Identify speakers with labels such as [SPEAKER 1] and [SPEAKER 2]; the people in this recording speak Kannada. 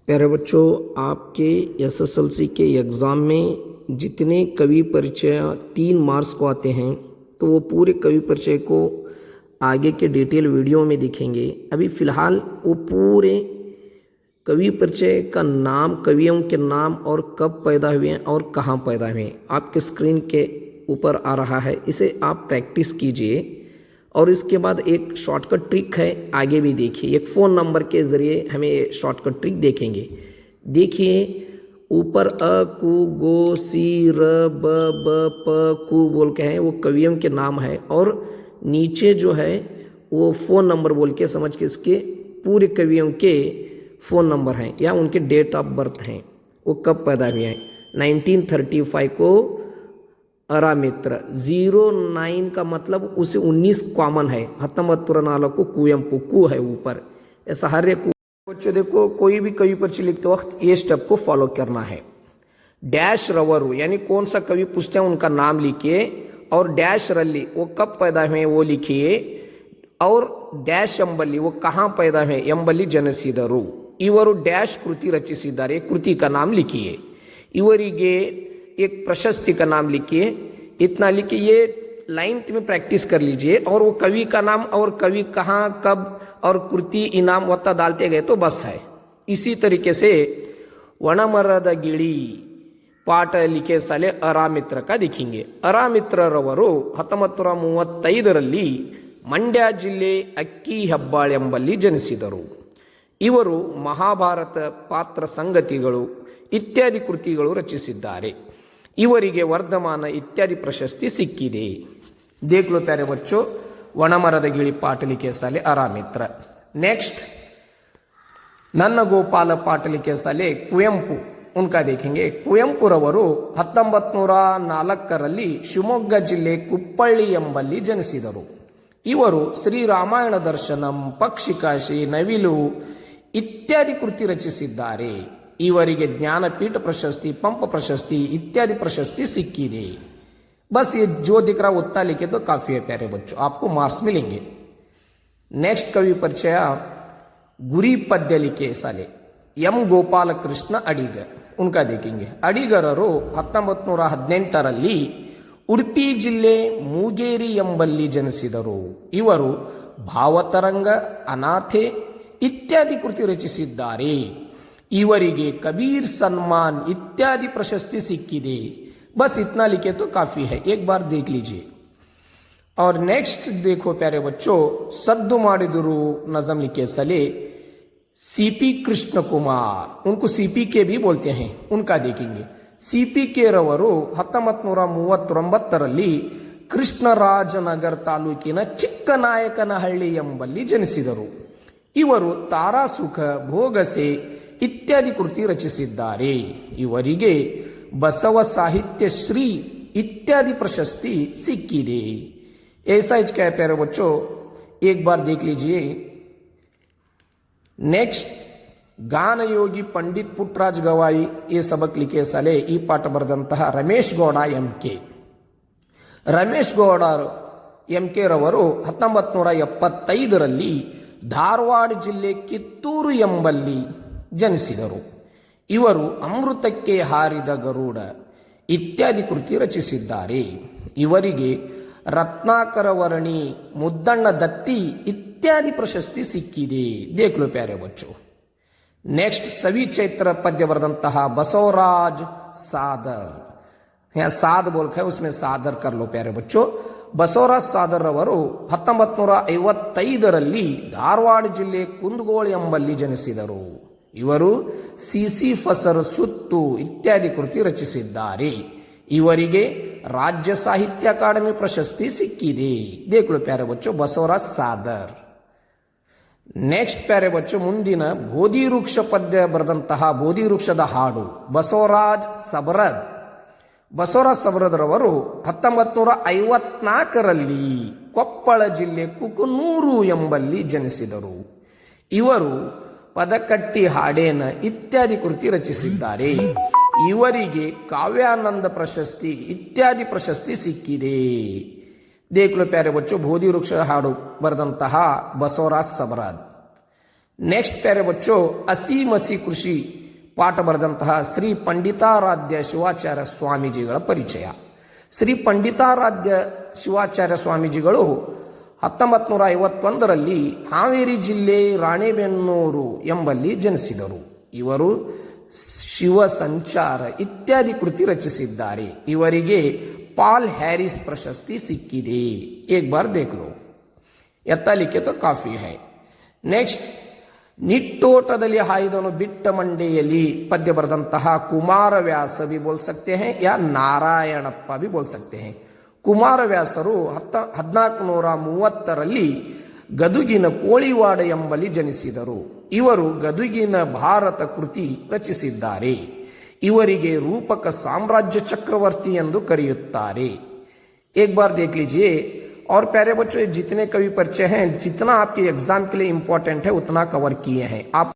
[SPEAKER 1] प्यारे बच्चों, आपके एसएसएलसी के एग्ज़ाम में जितने कवि परिचय 3 मार्क्स को आते हैं तो वो पूरे कवि परिचय को आगे के डिटेल वीडियो में दिखेंगे। अभी फ़िलहाल वो पूरे कवि परिचय का नाम, कवियों के नाम और कब पैदा हुए हैं और कहाँ पैदा हुए हैं आपके स्क्रीन के ऊपर आ रहा है। इसे आप प्रैक्टिस कीजिए और इसके बाद एक शॉर्टकट ट्रिक है, आगे भी देखिए। एक फ़ोन नंबर के ज़रिए हमें ये शॉर्टकट ट्रिक देखेंगे। देखिए ऊपर अ कु गो सी र ब ब प कु बोल के हैं, वो कवियों के नाम है, और नीचे जो है वो फ़ोन नंबर बोल के समझ के इसके पूरे कवियों के फ़ोन नंबर हैं या उनके डेट ऑफ बर्थ हैं, वो कब पैदा हुए हैं। 1935 को अरामित्र, 09 का मतलब उसे 19 कॉमन है। 19 को कुवेंपु, कु है ऊपर, ऐसा हर एक। बच्चों देखो, कोई भी कवि परिचय लिखते वक्त ये स्टेप को फॉलो करना है। डैश रवरु यानी कौन सा कवि पूछते हैं उनका नाम लिखिए, और डैश रल्ली वो कब पैदा हुए वो लिखिए, और डैश ಎಂಬಲ್ಲಿ वो कहाँ पैदा हुए ಎಂಬಲ್ಲಿ ಜನಿಸಿದರು, ಇವರು डैश कृति रचिಸಿದ್ದಾರೆ, कृति का नाम लिखिए, ಇವರಿಗೆ एक प्रशस्ति का नाम लिखिए। इतना लिखिए, ये लाइन में प्रैक्टिस कर लीजिए, और वो कवि का नाम और कवि कहाँ कब और कृति इनाम वत्ता डालते गए तो बस है। इसी तरीके से वणमರದ ಗಿಳಿ पाठ लिखे साले अरामित्र का दिखेंगे। अरामित्ररವರು 1935ರಲ್ಲಿ ಮಂಡ್ಯ ಜಿಲ್ಲೆ ಅಕ್ಕಿಹೆಬ್ಬಾಳ್ ಎಂಬಲ್ಲಿ ಜನಿಸಿದರು। ಇವರು ಮಹಾಭಾರತ, ಪಾತ್ರ ಸಂಗತಿಗಳು ಇತ್ಯಾದಿ ಕೃತಿಗಳು ರಚಿಸಿದ್ದಾರೆ। ಇವರಿಗೆ ವರ್ಧಮಾನ ಇತ್ಯಾದಿ ಪ್ರಶಸ್ತಿ ಸಿಕ್ಕಿದೆ। देख लो प्यारे बच्चों, वणमರದ ಗಿಳಿ पाठ लिखे साले अरामित्र। नेक्स्ट ನನ್ನ ಗೋಪಾಲ पाठ लिखे साले ಕುವೆಂಪು, उनका देखेंगे। ಕುವೆಂಪುರವರು 1904ರಲ್ಲಿ ಶಿವಮೊಗ್ಗ ಜಿಲ್ಲೆ ಕುಪ್ಪಳ್ಳಿ ಎಂಬಲ್ಲಿ ಜನಿಸಿದರು। ಇವರು ಶ್ರೀರಾಮಾಯಣ ದರ್ಶನಂ, ಪಕ್ಷಿಕಾಶಿ, ನವಿಲು ಇತ್ಯಾದಿ ಕೃತಿ ರಚಿಸಿದ್ದಾರೆ। ಇವರಿಗೆ ಜ್ಞಾನಪೀಠ प्रशस्ति, पंप प्रशस्ति इत्यादि प्रशस्ति सिक्किದೆ। बस ये जो दिख रहा उतना लिखे तो काफी है प्यारे बच्चों, आपको मार्क्स मिलेंगे। नेक्स्ट कवि परिचय गुरी पद्य लिखे साले एम ಗೋಪಾಲಕೃಷ್ಣ ಅಡಿಗರ್, उनका देखेंगे। ಅಡಿಗರರು 1918ರಲ್ಲಿ ಉಡುಪಿ ಜಿಲ್ಲೆ ಮೂಗೇರಿ ಎಂಬಲ್ಲಿ ಜನಿಸಿದರು। ಇವರು ಭಾವತರಂಗ, ಅನಾಥೆ ಇತ್ಯಾದಿ ಕೃತಿ ರಚಿಸಿದ್ದಾರೆ। ಇವರಿಗೆ कबीर सम्मान इत्यादि प्रशस्ति सिक्किದೆ। बस इतना लिखे तो काफी है, एक बार देख लीजिए। और नेक्स्ट देखो प्यारे बच्चों, सद्दु ಮಾಡಿದರು नजम लिखे सले सीपी कृष्ण कुमार, उनको सीपी के भी बोलते हैं, उनका देखेंगे। सीपी के रವರು 1939ರಲ್ಲಿ ಕೃಷ್ಣರಾಜನಗರ ತಾಲೂಕಿನ ಚಿಕ್ಕನಾಯಕನಹಳ್ಳಿ ಎಂಬಲ್ಲಿ ಜನಿಸಿದರು। ಇವರು ತಾರಾಸುಖ, ಭೋಗಸೆ ಇತ್ಯಾದಿ ಕೃತಿ ರಚಿಸಿದ್ದಾರೆ। ಇವರಿಗೆ ಬಸವ ಸಾಹಿತ್ಯ ಶ್ರೀ इत्यादि प्रशस्ति सिक्किದೆ। ऐसा ही क्या है प्यारे बच्चों, एक बार देख लीजिए। नेक्स्ट गान योगी पंडित पुಟ್ಟರಾಜ ಗವಾಯಿ, ये सबक लिखे साले ಈ ಪಾಠ ಬರೆದಂತಹ Ramesh Gowda M K. Ramesh Gowda M K ರವರು 1975ರಲ್ಲಿ ಧಾರವಾಡ ಜಿಲ್ಲೆ ಕಿತ್ತೂರು ಎಂಬಲ್ಲಿ ಜನಿಸಿದರು। ಇವರು ಅಮೃತಕ್ಕೆ ಹಾರಿದ ಗರುಡ ಇತ್ಯಾದಿ ಕೃತಿ ರಚಿಸಿದ್ದಾರೆ। ಇವರಿಗೆ ರತ್ನಾಕರ ವರ್ಣಿ, ಮುದ್ದಣ್ಣ ದತ್ತಿ ಇತ್ಯಾದಿ ಪ್ರಶಸ್ತಿ ಸಿಕ್ಕಿದೆ। देख लो प्यारे बच्चों। नेक्स्ट सवी चैत्र पद्य बरದಂತಹ बसवराज सादर, यहाँ साद बोल है उसमें सादर कर लो प्यारे बच्चों। ಬಸವರಾಜ್ ಸಾದರ್ ಅವರು 1955ರಲ್ಲಿ ಧಾರವಾಡ ಜಿಲ್ಲೆ ಕುಂದಗೋಳ ಎಂಬಲ್ಲಿ ಜನಿಸಿದರು। ಇವರು ಸಿಸಿಫಸರ್, ಸುತ್ತು ಇತ್ಯಾದಿ ಕೃತಿ ರಚಿಸಿದ್ದಾರೆ। ಇವರಿಗೆ ರಾಜ್ಯ ಸಾಹಿತ್ಯ ಅಕಾಡೆಮಿ ಪ್ರಶಸ್ತಿ ಸಿಕ್ಕಿದೆ। देख लो प्यारे बच्चों, ಬಸವರಾಜ್ ಸಾದರ್। ನೆಕ್ಸ್ಟ್ ಪ್ಯಾರೆ ಬಚ್ಚು, ಮುಂದಿನ ಬೋಧಿ ವೃಕ್ಷ ಪದ್ಯ ಬರೆದಂತಹ ಬೋಧಿ ವೃಕ್ಷದ ಹಾಡು ಬಸವರಾಜ್ ಸಬರದ್। ಬಸವರಾಜ್ ಸಬರದ್ರವರು 1954ರಲ್ಲಿ ಕೊಪ್ಪಳ ಜಿಲ್ಲೆ ಕುಕನೂರು ಎಂಬಲ್ಲಿ ಜನಿಸಿದರು। ಇವರು ಪದಕಟ್ಟಿ, ಹಾಡೇನ ಇತ್ಯಾದಿ ಕೃತಿ ರಚಿಸಿದ್ದಾರೆ। ಇವರಿಗೆ ಕಾವ್ಯಾನಂದ ಪ್ರಶಸ್ತಿ ಇತ್ಯಾದಿ ಪ್ರಶಸ್ತಿ ಸಿಕ್ಕಿದೆ। देख लो प्यारे बच्चों, ಬೋಧಿ ವೃಕ್ಷ ಹಾಡು ಬರೆದಂತಹ ಬಸವರಾಜ್ ಸಬರದ್। ನೆಕ್ಸ್ಟ್ ಪ್ಯಾರೆ ಬಚ್ಚೋ ಅಸಿ ಮಸಿ ಕೃಷಿ ಪಾಠ ಬರೆದಂತಹ ಶ್ರೀ ಪಂಡಿತಾರಾಧ್ಯ ಶಿವಾಚಾರ್ಯ ಸ್ವಾಮೀಜಿಗಳ ಪರಿಚಯ. ಶ್ರೀ ಪಂಡಿತಾರಾಧ್ಯ ಶಿವಾಚಾರ್ಯ ಸ್ವಾಮೀಜಿಗಳು 1951ರಲ್ಲಿ ಹಾವೇರಿ ಜಿಲ್ಲೆ ರಾಣೆಬೆನ್ನೂರು ಎಂಬಲ್ಲಿ ಜನಿಸಿದರು. ಇವರು ಶಿವ ಸಂಚಾರ ಇತ್ಯಾದಿ ಕೃತಿ ರಚಿಸಿದ್ದಾರೆ. ಇವರಿಗೆ ಪಾಲ್ ಹ್ಯಾರಿಸ್ ಪ್ರಶಸ್ತಿ ಸಿಕ್ಕಿದೆ. ಏಕ್ ಬಾರ್ ದೇಖ್ ಲೋ, ಎತ್ತಾ ಲಿಖೆ ತೋ ಕಾಫಿ ಹೈ. ನೆಕ್ಸ್ಟ್, ನಿಟ್ಟೋಟದಲ್ಲಿ ಹಾಯ್ದನು ಬಿಟ್ಟ ಮಂಡೆಯಲ್ಲಿ ಪದ್ಯ ಬರೆದಂತಹ ಕುಮಾರವ್ಯಾಸ भी बोल सकते हैं या ನಾರಾಯಣಪ್ಪ भी बोल सकते हैं. ಕುಮಾರವ್ಯಾಸರು 1430ರಲ್ಲಿ ಗದುಗಿನ ಕೋಳಿವಾಡ ಎಂಬಲ್ಲಿ ಜನಿಸಿದರು. ಇವರು ಗದುಗಿನ ಭಾರತ ಕೃತಿ ರಚಿಸಿದ್ದಾರೆ. ಇವರಿಗೆ ರೂಪಕ ಸಾಮ್ರಾಜ್ಯ ಚಕ್ರವರ್ತಿ ಎಂದು ಕರೆಯುತ್ತಾರೆ. एक बार देख लीजिए. और प्यारे बच्चों, जितने कवि परिचय हैं, जितना आपके एग्जाम के लिए इंपॉर्टेंट है उतना कवर किए हैं आप.